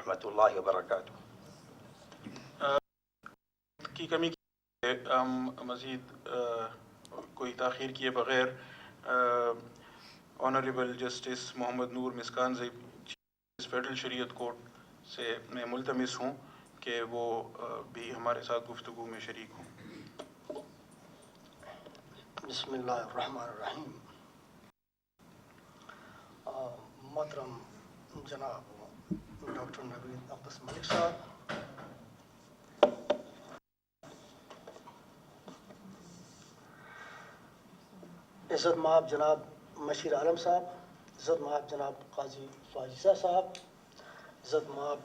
ورحمۃ اللہ وبرکاتہ. کی کمی ہم مزید کوئی تاخیر کیے بغیر آنریبل جسٹس محمد نور مسکانزئی فیڈرل شریعت کورٹ سے میں ملتمس ہوں کہ وہ بھی ہمارے ساتھ گفتگو میں شریک ہوں. بسم اللہ الرحمن الرحیم. محترم جناب ڈاکٹر نوید عباس ملک صاحب، عزت مآب جناب مشیر عالم صاحب، عزت مآب جناب قاضی فاضزہ صاحب، عزت مآب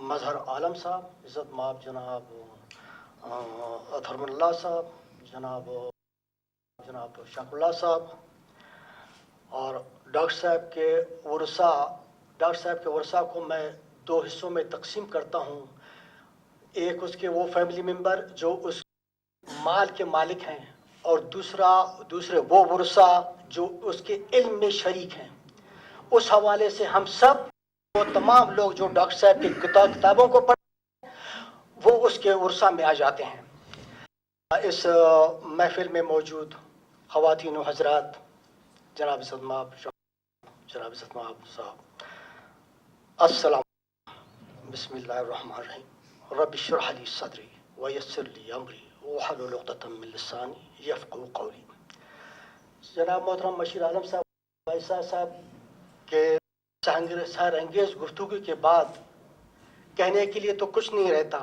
مظہر عالم صاحب، عزت مآب جناب اطہر اللہ صاحب، جناب شاک اللہ صاحب، اور ڈاکٹر صاحب کے ورثاء کو میں دو حصوں میں تقسیم کرتا ہوں. ایک اس کے وہ فیملی ممبر جو اس مال کے مالک ہیں، اور دوسرے وہ ورثاء جو اس کے علم میں شریک ہیں. اس حوالے سے ہم سب وہ تمام لوگ جو ڈاکٹر صاحب کی کتابوں کو پڑھتے ہیں وہ اس کے ورثاء میں آ جاتے ہیں. اس محفل میں موجود خواتین و حضرات، جناب عزت مآب صاحب، السلام. بسم اللہ الرحمن الرحیم. رب اشرح لی صدری ویسر لی امری واحلل عقدۃ من لسانی یفقہوا قولی. جناب محترم مشیر عالم صاحب، صاحب کے سحر انگیز گفتگو کے بعد کہنے کے لیے تو کچھ نہیں رہتا،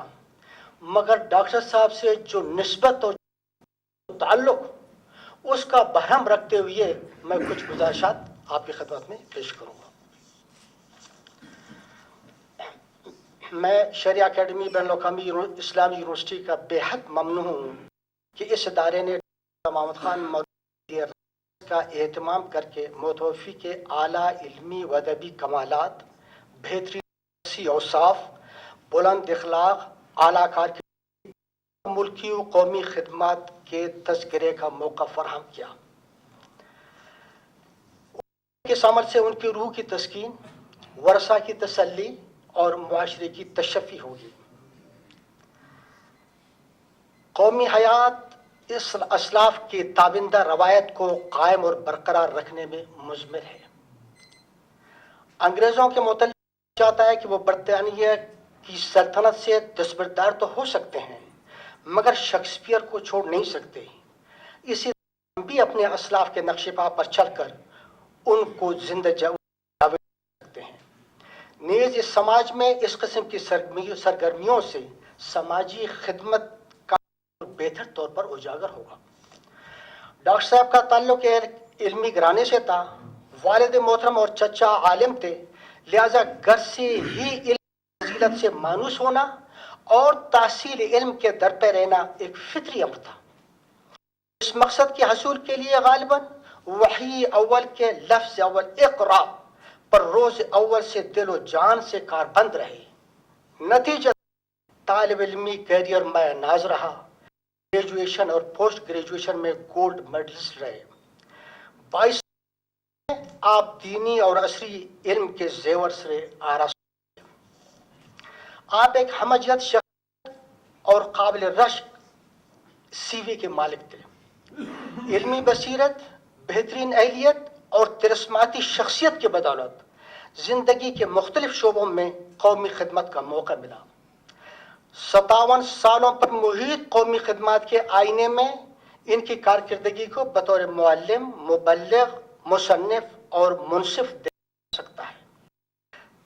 مگر ڈاکٹر صاحب سے جو نسبت اور تعلق اس کا بہرم رکھتے ہوئے میں کچھ گزارشات آپ کی خدمت میں پیش کروں گا. میں شرعیہ اکیڈمی بین الاقوامی اسلامی یونیورسٹی کا بے حد ممنون ہوں کہ اس ادارے نے محمد خان کا اہتمام کر کے متوفی کے اعلیٰ علمی و ادبی کمالات، بہترین اوصاف، بلند اخلاق، اعلیٰ کارکردگی، ملکی و قومی خدمات کے تذکرے کا موقع فراہم کیا. اس عمل سے ان کی روح کی تسکین، ورثہ کی تسلی اور معاشرے کی تشفی ہوگی. قومی حیات اس اسلاف کی تابندہ روایت کو قائم اور برقرار رکھنے میں مضمر ہے. انگریزوں کے متعلق چاہتا ہے کہ وہ برطانیہ کی سلطنت سے دستبردار تو ہو سکتے ہیں مگر شیکسپیئر کو چھوڑ نہیں سکتے. اسی طرح ہم بھی اپنے اسلاف کے نقش پا پر چل کر ان کو زندہ سکتے ہیں. نیز اس سماج میں اس قسم کی سرگرمیوں سے سماجی خدمت کا بہتر طور پر اجاگر ہوگا. ڈاکٹر صاحب کا تعلق علمی گھرانے سے تھا. والد محترم اور چچا عالم تھے، لہذا گھر سے ہی علم فضیلت سے مانوس ہونا اور تحصیل علم کے در پہ رہنا ایک فطری امر تھا. اس مقصد کے حصول کے لیے غالباً وحی اول کے لفظ اول اقرا پر روز اول سے دل و جان سے کاربند رہے. نتیجہ طالب علمی کیریئر میں ناز رہا. گریجویشن اور پوسٹ گریجویشن میں گولڈ میڈلسٹ رہے. 22 آپ دینی اور عصری علم کے زیور سے آراستہ. آپ ایک ہمجیت شخصیت اور قابل رشک سی وی کے مالک تھے. علمی بصیرت، بہترین اہلیت اور کرسماتی شخصیت کی بدولت زندگی کے مختلف شعبوں میں قومی خدمت کا موقع ملا. 57 سالوں پر محیط قومی خدمات کے آئینے میں ان کی کارکردگی کو بطور معلم، مبلغ، مصنف اور منصف دیکھا جا سکتا ہے.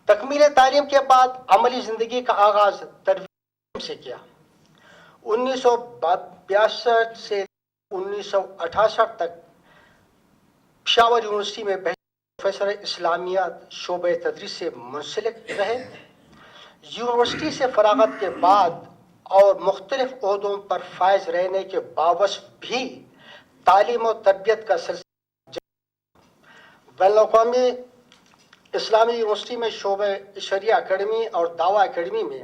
تکمیل تعلیم کے بعد عملی زندگی کا آغاز تربیت سے کیا. 1962 سے 1968 تک پشاور یونیورسٹی میں پروفیسر اسلامیات شعبہ تدریس سے منسلک رہے. یونیورسٹی سے فراغت کے بعد اور مختلف عہدوں پر فائز رہنے کے باوجود بھی تعلیم و تربیت کا سلسلہ بین الاقوامی اسلامی یونیورسٹی میں شعبہ شریعہ اکیڈمی اور دعویٰ اکیڈمی میں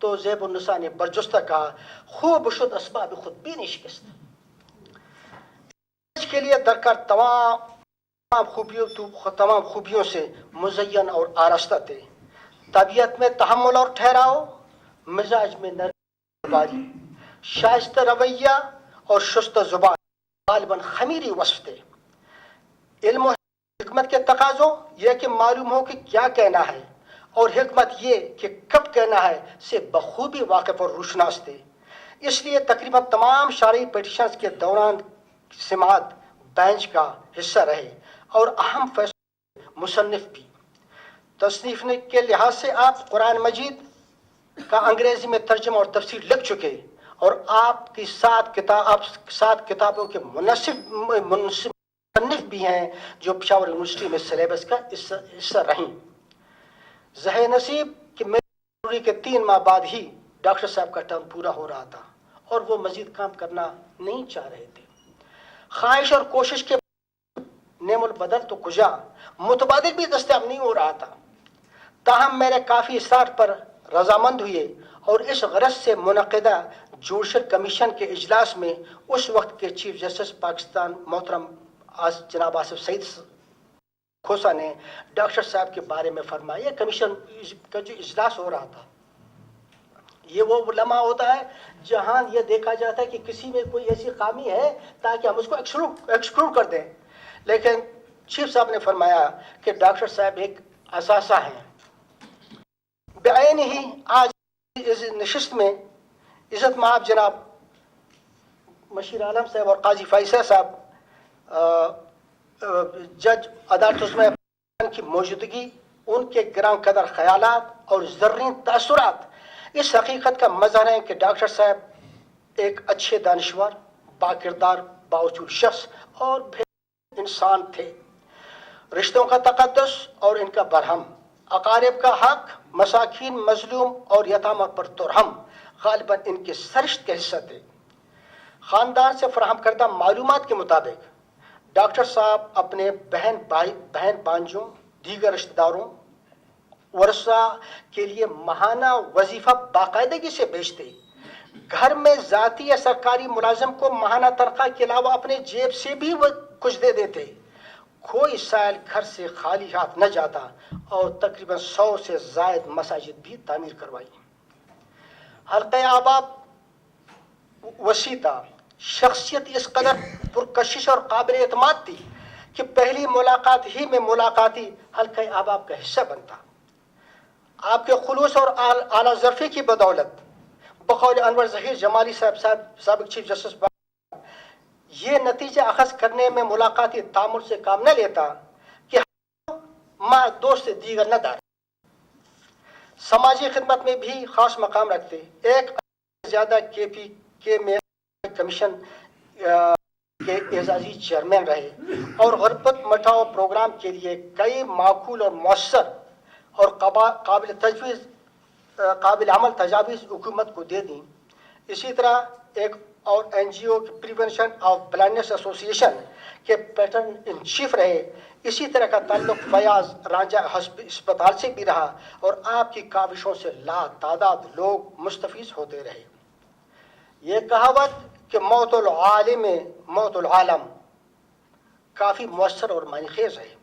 تو زیب النساء نے برجستہ کہا خوب شد اسباب خود بھی نہیں شکست. اس کے لیے درکار تمام خوبیوں سے مزین اور آراستہ تھے. طبیعت میں تحمل اور ٹھہراؤ، مزاج میں نرمی، شائستہ رویہ اور شستہ زبان غالباً خمیری وصف تھے. علم و حکمت کے تقاضوں یہ کہ معلوم ہو کہ کیا کہنا ہے، اور حکمت یہ کہ کب کہنا ہے سے بخوبی واقف اور روشناس تھے. اس لیے تقریباً تمام شرعی پٹیشنز کے دوران سماعت بینچ کا حصہ رہے اور اہم فیصلے مصنف بھی. تصنیف کے لحاظ سے آپ قرآن مجید کا انگریزی میں ترجمہ اور تفسیر لکھ چکے، اور آپ کی 7 کتابوں کے مصنف بھی ہیں جو پشاور یونیورسٹی میں سلیبس کا حصہ رہیں. ظاہر نصیب کہ میری کے 3 ماہ بعد ہی ڈاکٹر صاحب کا ٹرم پورا ہو رہا تھا اور وہ مزید کام کرنا نہیں چاہ رہے تھے. خواہش اور کوشش کے نعم البدل تو کجا متبادل بھی دستیاب نہیں ہو رہا تھا. تاہم میرے کافی اصرار پر رضامند ہوئے اور اس غرض سے منعقدہ جوڈیشل کمیشن کے اجلاس میں اس وقت کے چیف جسٹس پاکستان محترم جناب آصف سعید کھوسہ نے ڈاکٹر صاحب کے بارے میں فرمایا. کمیشن کا جو اجلاس ہو رہا تھا یہ وہ لمحہ ہوتا ہے جہاں یہ دیکھا جاتا ہے کہ کسی میں کوئی ایسی خامی ہے تاکہ ہم اس کو ایکسکلوڈ کر دیں. لیکن چیف صاحب نے فرمایا کہ ڈاکٹر صاحب ایک اثاثہ ہیں. بعین ہی آج اس نشست میں عزت مآب جناب مشیر عالم صاحب اور قاضی فائزہ صاحب جج عدالت عظمیٰ کی موجودگی، ان کے گراں قدر خیالات اور زرین تاثرات اس حقیقت کا مظہر ہے کہ ڈاکٹر صاحب ایک اچھے دانشور، باکردار، باوجود شخص اور انسان تھے. رشتوں کا تقدس اور ان کا برہم، اقارب کا حق، مساکین، مظلوم اور یتامہ پر ترحم غالباً ان کے سرشت کے حصہ تھے. خاندان سے فراہم کردہ معلومات کے مطابق ڈاکٹر صاحب اپنے بہن بھانجوں، دیگر رشتہ داروں، ورثاء کے لیے ماہانہ وظیفہ باقاعدگی سے بیچتے. گھر میں ذاتی یا سرکاری ملازم کو ماہانہ تنخواہ کے علاوہ اپنے جیب سے بھی وہ کچھ دے دیتے. کوئی سائل گھر سے خالی ہاتھ نہ جاتا اور تقریباً 100 سے زائد مساجد بھی تعمیر کروائی. حلقہ آباد وسیع تھا. شخصیت اس قدر پرکشش اور قابل اعتماد تھی کہ پہلی ملاقات ہی میں ملاقاتی حلقہ احباب کا حصہ بنتا. آپ کے خلوص اور اعلیٰ ظرفی کی بدولت بقول انور ظہیر جمالی صاحب سابق چیف جسٹس یہ نتیجہ اخذ کرنے میں ملاقاتی تعامل سے کام نہ لیتا کہ ماں دوست دیگر نہ دار. سماجی خدمت میں بھی خاص مقام رکھتے. ایک زیادہ کے میں کمیشن کے اعزازی چیئرمین رہے اور غربت مٹھاؤ پروگرام کے لیے کئی معقول اور مؤثر اور قابل عمل تجاویز حکومت کو دے دیں. اسی طرح ایک اور NGO پریونشن آف بلائنڈنس ایسوسی ایشن کے پیٹرن ان چیف رہے. اسی طرح کا تعلق فیاض رانجھا اسپتال سے بھی رہا اور آپ کی کاوشوں سے لا تعداد لوگ مستفیض ہوتے رہے. یہ کہاوت کہ موت العالم موت العالم کافی مؤثر اور معنی خیز ہے،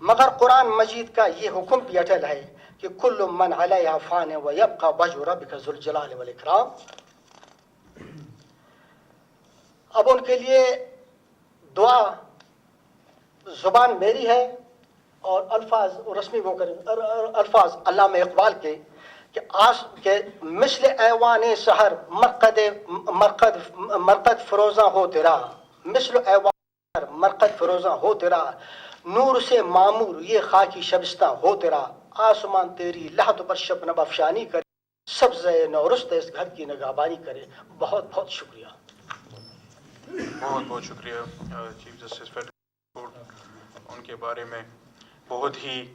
مگر قرآن مجید کا یہ حکم بھی اٹل ہے کہ کل من علیہا فان ویبقی وجہ ربک ذو الجلال والاکرام. اب ان کے لیے دعا زبان میری ہے اور الفاظ رسمی وہ کریں الفاظ علامہ اقبال کے کہ مثل ایوان سحر مرقد فروزاں ہو تیرا، مثل ایوان مرقد فروزاں ہو تیرا، نور سے معمور یہ خاکی شبستہ ہو تیرا، آسمان تیری لحد پر شبنم افشانی کرے، سبز نورست اس گھر کی نگہبانی کرے. بہت بہت شکریہ. بہت بہت شکریہ چیف جسٹس فیڈرل کورٹ. ان کے بارے میں بہت ہی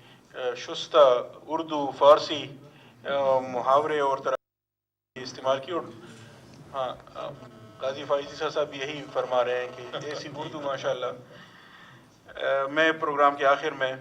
شستہ اردو، فارسی محاورے اور طرح استعمال کی. اور ہاں قاضی فائزہ صاحب یہی فرما رہے ہیں کہ ایسی اردو ماشاءاللہ. میں پروگرام کے آخر میں